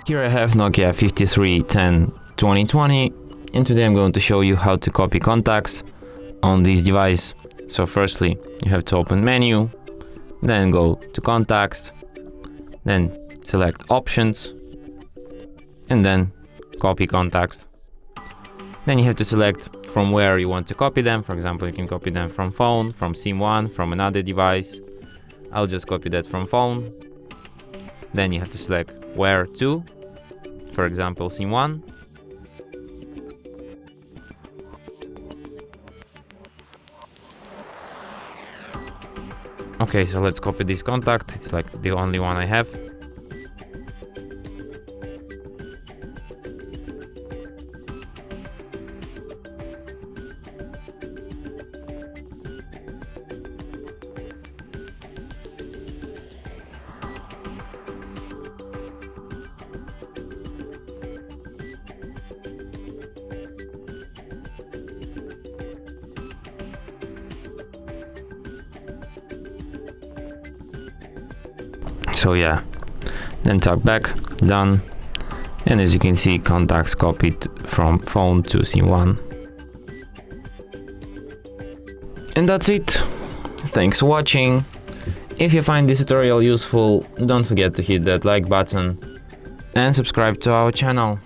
Here I have Nokia 5310 2020, and today I'm going to show you how to copy contacts on this device. So firstly, you have to open menu, then go to contacts, then select options, and then copy contacts. Then you have to select from where you want to copy them. For example, you can copy them from phone, from SIM1, from another device. I'll just copy that from phone. Then you have to select where to, for example, SIM1. Okay, so let's copy this contact. It's like the only one I have. So yeah, then tap back, done, and as you can see, contacts copied from phone to SIM1. And that's it. Thanks for watching. If you find this tutorial useful, don't forget to hit that like button and subscribe to our channel.